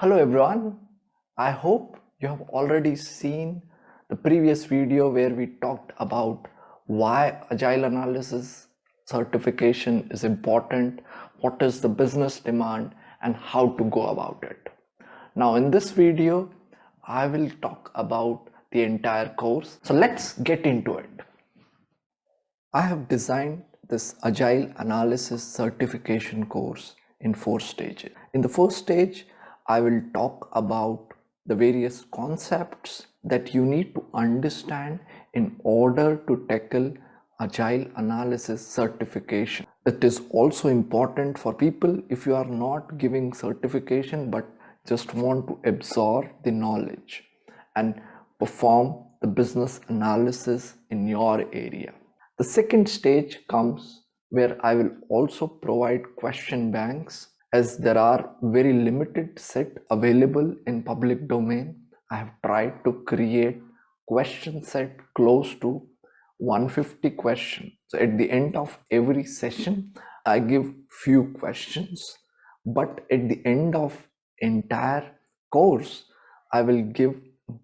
Hello everyone, I hope you have already seen the previous video where we talked about why Agile analysis certification is important, what is the business demand and how to go about it. Now in this video, I will talk about the entire course. So let's get into it. I have designed this Agile Analysis Certification course in 4 stages. In the first stage, I will talk about the various concepts that you need to understand in order to tackle Agile Analysis Certification. It is also important for people if you are not giving certification but just want to absorb the knowledge and perform the business analysis in your area. The second stage comes where I will also provide question banks, as there are very limited set available in public domain. I have tried to create question set close to 150 questions. So at the end of every session, I give few questions, but at the end of entire course, I will give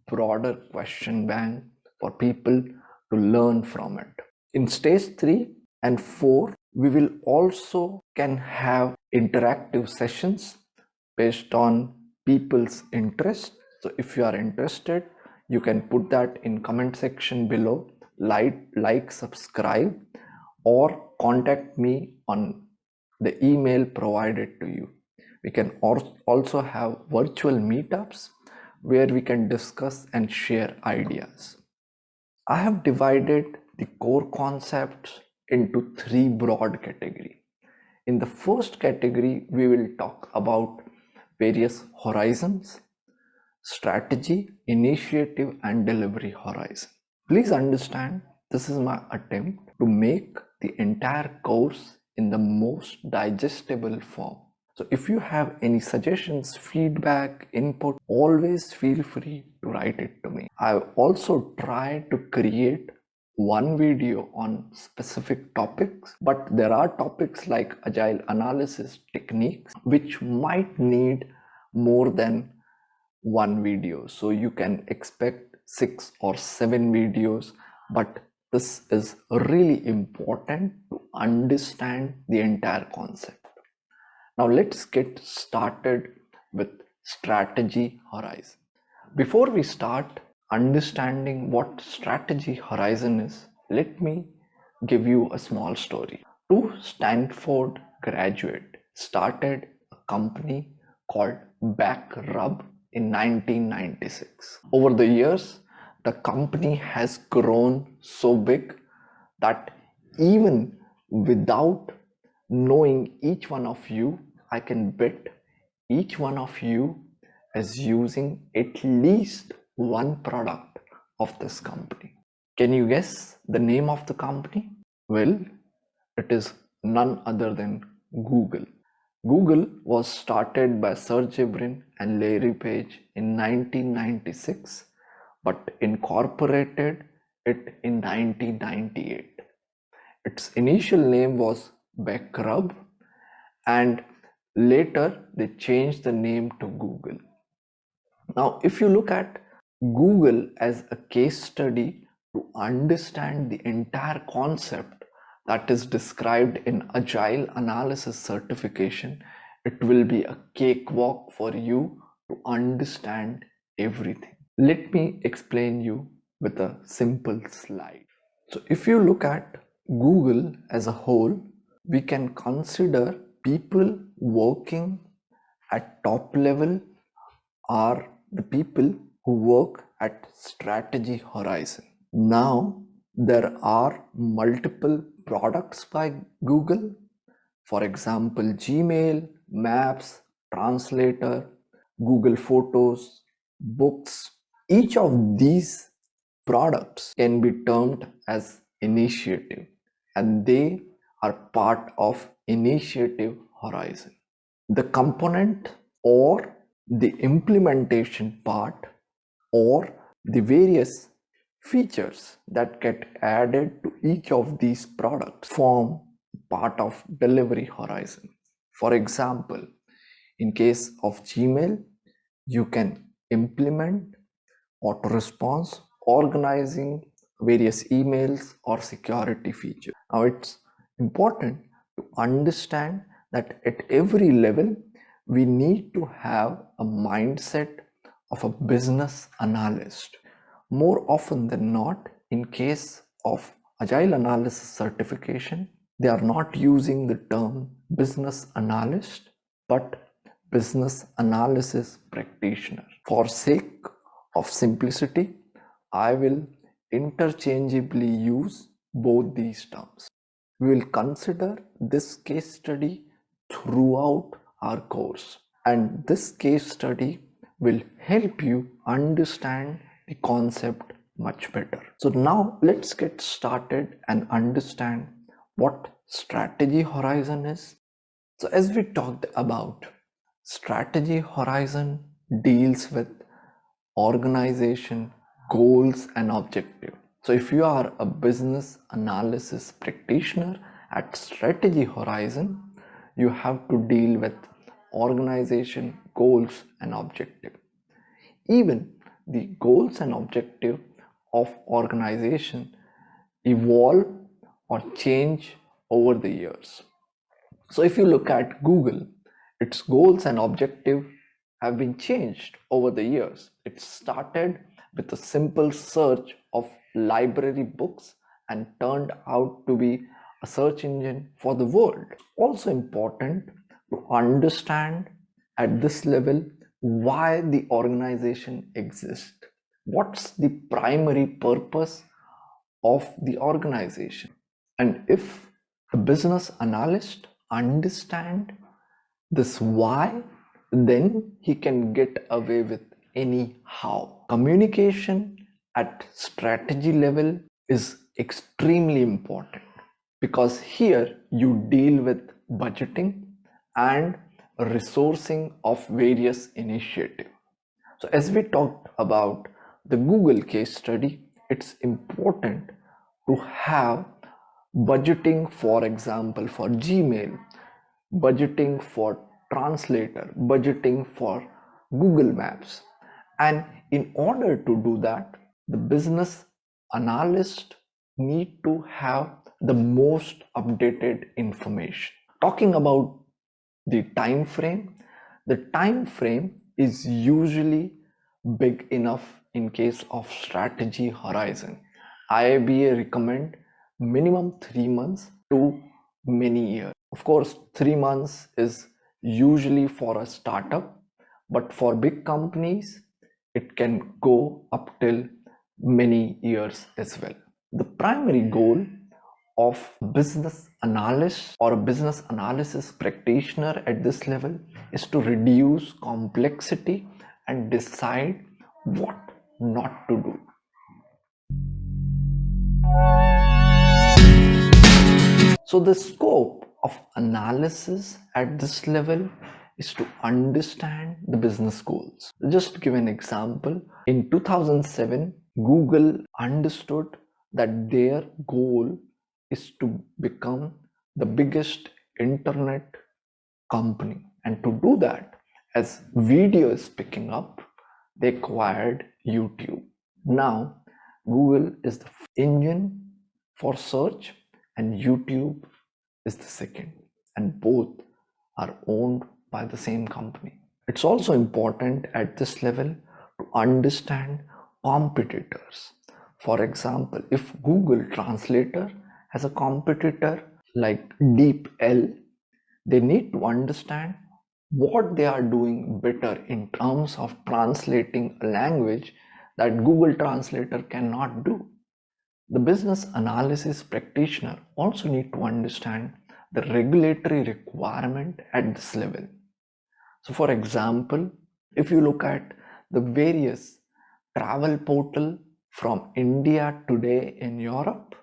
broader question bank for people to learn from it. In stage 3 and 4, we will also can have interactive sessions based on people's interest. So if you are interested, you can put that in comment section below, like, subscribe, or contact me on the email provided to you. We can also have virtual meetups where we can discuss and share ideas. I have divided the core concepts into 3 broad categories. In the first category, we will talk about various horizons: strategy, initiative, and delivery horizon. Please understand, this is my attempt to make the entire course in the most digestible form. So if you have any suggestions, feedback, input, always feel free to write it to me. I've also tried to create one video on specific topics, but there are topics like Agile analysis techniques which might need more than one video. So you can expect 6 or 7 videos, but this is really important to understand the entire concept. Now let's get started with strategy horizon. Before we start understanding what strategy horizon is, let me give you a small story. Two Stanford graduates started a company called Backrub in 1996. Over the years, the company has grown so big that even without knowing each one of you, I can bet each one of you is using at least one product of this company. Can you guess the name of the company? Well, it is none other than Google. Google was started by Sergey Brin and Larry Page in 1996, but incorporated it in 1998. Its initial name was Backrub, and later they changed the name to Google. Now, if you look at Google as a case study to understand the entire concept that is described in Agile Analysis Certification, it will be a cakewalk for you to understand everything. Let me explain you with a simple slide. So if you look at Google as a whole, we can consider people working at top level are the people who work at strategy horizon. Now there are multiple products by Google. For example, Gmail, Maps, Translator, Google Photos, Books. Each of these products can be termed as initiative, and they are part of initiative horizon. The component or the implementation part or the various features that get added to each of these products form part of delivery horizon. For example, in case of Gmail, you can implement auto response, organizing various emails or security features. Now it's important to understand that at every level we need to have a mindset of a business analyst. More often than not, in case of Agile analysis certification, they are not using the term business analyst but business analysis practitioner. For sake of simplicity, I will interchangeably use both these terms. We will consider this case study throughout our course, and this case study will help you understand the concept much better. So now let's get started and understand what strategy horizon is. So as we talked about, strategy horizon deals with organization, goals and objective. So if you are a business analysis practitioner at strategy horizon, you have to deal with organization, goals and objective. Even the goals and objective of organization evolve or change over the years. So if you look at Google, its goals and objective have been changed over the years. It started with a simple search of library books and turned out to be a search engine for the world. Also important to understand at this level why the organization exists. What's the primary purpose of the organization? And if a business analyst understand this why, then he can get away with any how. Communication at strategy level is extremely important because here you deal with budgeting and resourcing of various initiatives. So as we talked about the Google case study, it's important to have budgeting, for example, for Gmail, budgeting for translator, budgeting for Google Maps. And in order to do that, the business analyst need to have the most updated information. Talking about the time frame, the time frame is usually big enough in case of strategy horizon. IIBA recommend minimum 3 months to many years. Of course, 3 months is usually for a startup, but for big companies, it can go up till many years as well. The primary goal of business analyst or a business analysis practitioner at this level is to reduce complexity and decide what not to do. So the scope of analysis at this level is to understand the business goals. Just to give an example, in 2007, Google understood that their goal is to become the biggest internet company. And to do that, as video is picking up, they acquired YouTube. Now, Google is the engine for search and YouTube is the second, and both are owned by the same company. It's also important at this level to understand competitors. For example, if Google Translator has a competitor like DeepL, they need to understand what they are doing better in terms of translating a language that Google Translator cannot do. The business analysis practitioner also need to understand the regulatory requirement at this level. So for example, if you look at the various travel portal from India today in Europe,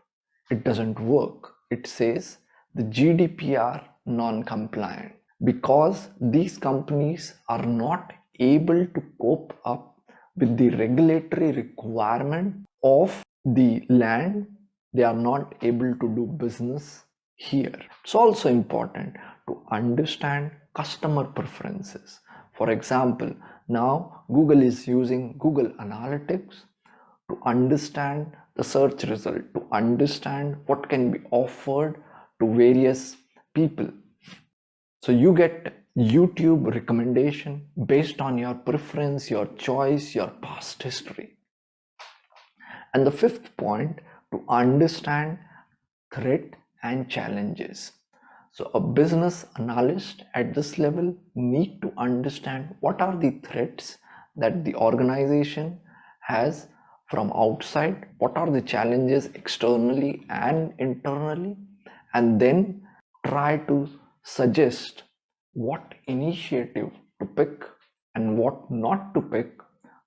it doesn't work. It says the GDPR non-compliant because these companies are not able to cope up with the regulatory requirement of the land. They are not able to do business here. It's also important to understand customer preferences. For example, now Google is using Google Analytics to understand the search result, to understand what can be offered to various people. So you get YouTube recommendation based on your preference, your choice, your past history. And the fifth point, to understand threat and challenges. So a business analyst at this level need to understand what are the threats that the organization has from outside, what are the challenges externally and internally, and then try to suggest what initiative to pick and what not to pick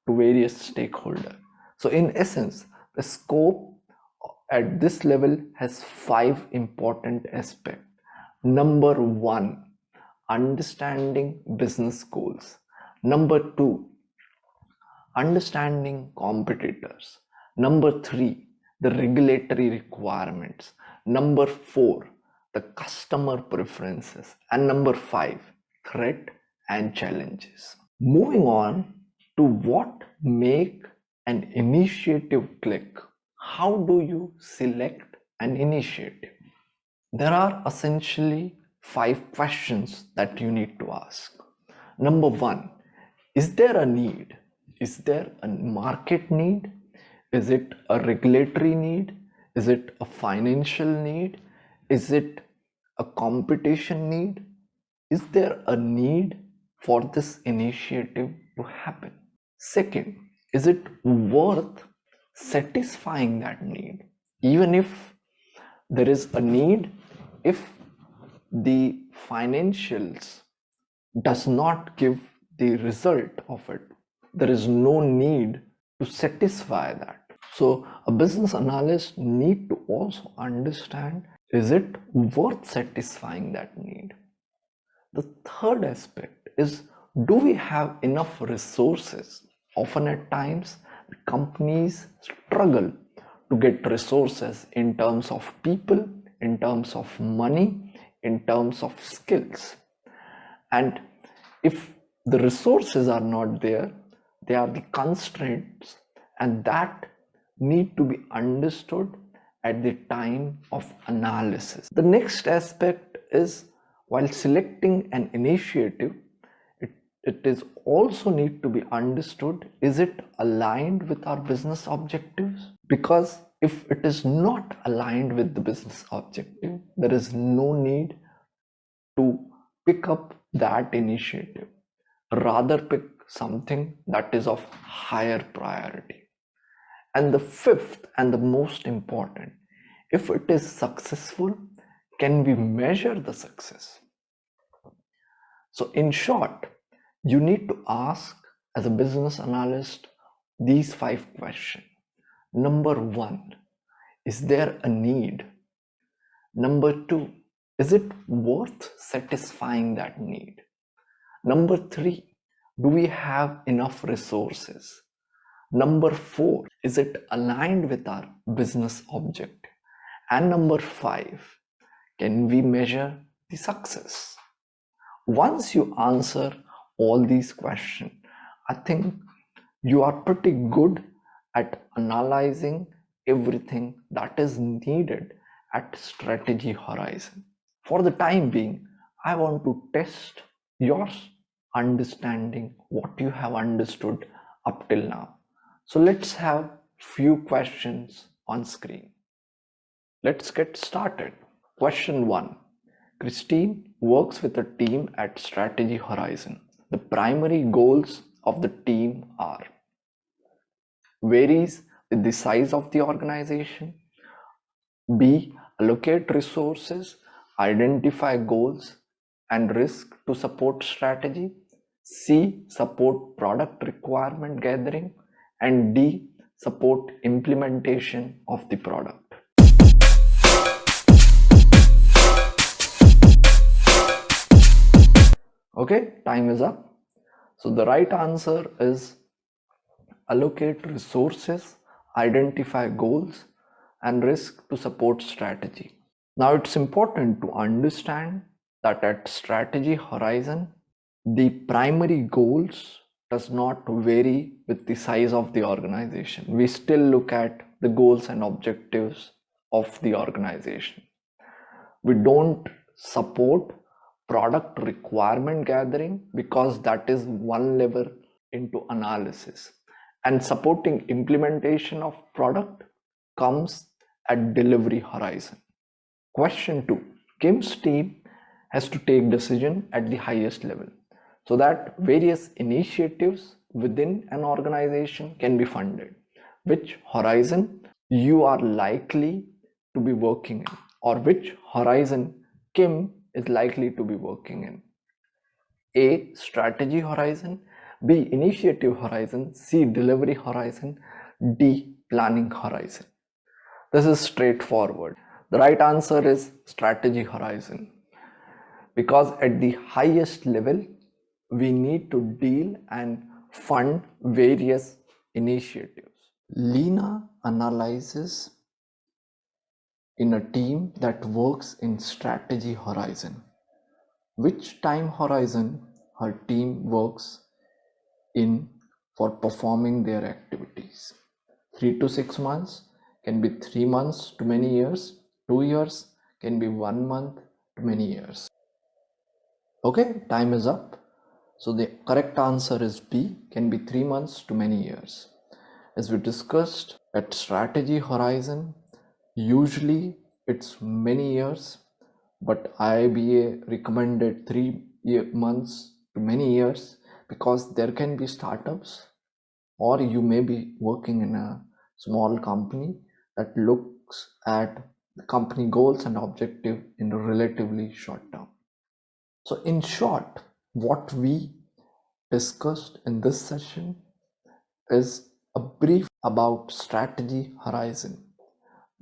to various stakeholders. So in essence, the scope at this level has 5 important aspects. Number 1, understanding business goals. Number 2, understanding competitors. Number 3, the regulatory requirements. Number 4, the customer preferences. And number 5, threat and challenges. Moving on to what make an initiative click. How do you select an initiative? There are essentially 5 questions that you need to ask. Number 1, is there a need? Is there a market need? Is it a regulatory need? Is it a financial need? Is it a competition need? Is there a need for this initiative to happen? Second, is it worth satisfying that need? Even if there is a need, if the financials does not give the result of it, there is no need to satisfy that. So a business analyst need to also understand, is it worth satisfying that need? The third aspect is, do we have enough resources? Often at times companies struggle to get resources in terms of people, in terms of money, in terms of skills. And if the resources are not there, they are the constraints, and that need to be understood at the time of analysis. The next aspect is, while selecting an initiative, it is also need to be understood, is it aligned with our business objectives? Because if it is not aligned with the business objective, there is no need to pick up that initiative. Rather pick something that is of higher priority. And the fifth and the most important, if it is successful, can we measure the success? So in short, you need to ask as a business analyst these 5 questions. Number 1, is there a need? Number 2, is it worth satisfying that need? Number 3, do we have enough resources? Number 4, is it aligned with our business objective? And number 5, can we measure the success? Once you answer all these questions, I think you are pretty good at analyzing everything that is needed at strategy horizon. For the time being, I want to test your understanding, what you have understood up till now. So let's have few questions on screen. Let's get started. Question 1. Christine works with a team at Strategy Horizon. The primary goals of the team are: varies with the size of the organization. B. Allocate resources, identify goals and risk to support strategy. C. Support product requirement gathering. And D. Support implementation of the product. Okay, time is up. So the right answer is allocate resources, identify goals, and risk to support strategy. Now it's important to understand that at strategy horizon, The primary goals does not vary with the size of the organization. We still look at the goals and objectives of the organization. We don't support product requirement gathering because that is one level into analysis, and supporting implementation of product comes at delivery horizon. Question 2. Kim's team has to take decision at the highest level so that various initiatives within an organization can be funded. Which horizon you are likely to be working in, or which horizon Kim is likely to be working in. A. Strategy horizon, B. Initiative horizon, C. Delivery horizon, D. Planning horizon. This is straightforward. The right answer is strategy horizon, because at the highest level we need to deal and fund various initiatives. Lena analyzes in a team that works in strategy horizon. Which time horizon her team works in for performing their activities? 3 to 6 months, can be 3 months to many years, 2 years, can be 1 month to many years. Okay, time is up. So the correct answer is B, can be 3 months to many years. As we discussed, at strategy horizon, usually it's many years, but IIBA recommended 3 months to many years because there can be startups, or you may be working in a small company that looks at the company goals and objective in a relatively short term. So in short, what we discussed in this session is a brief about strategy horizon.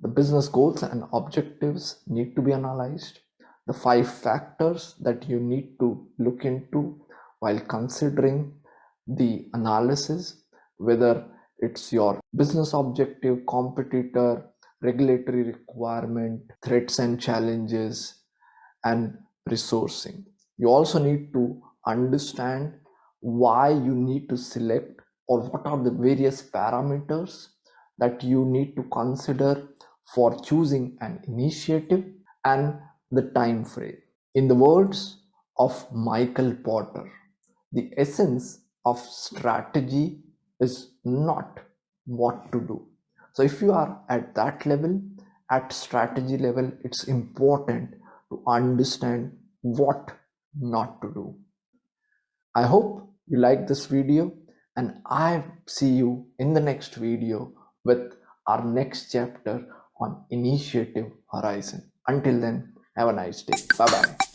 The business goals and objectives need to be analyzed. The 5 factors that you need to look into while considering the analysis, whether it's your business objective, competitor, regulatory requirement, threats and challenges, and resourcing. You also need to understand why you need to select, or what are the various parameters that you need to consider for choosing an initiative, and the time frame. In the words of Michael Porter, the essence of strategy is not what to do. So if you are at that level, at strategy level, it's important to understand what not to do. I hope you like this video, and I see you in the next video with our next chapter on initiative horizon. Until then, have a nice day. Bye bye.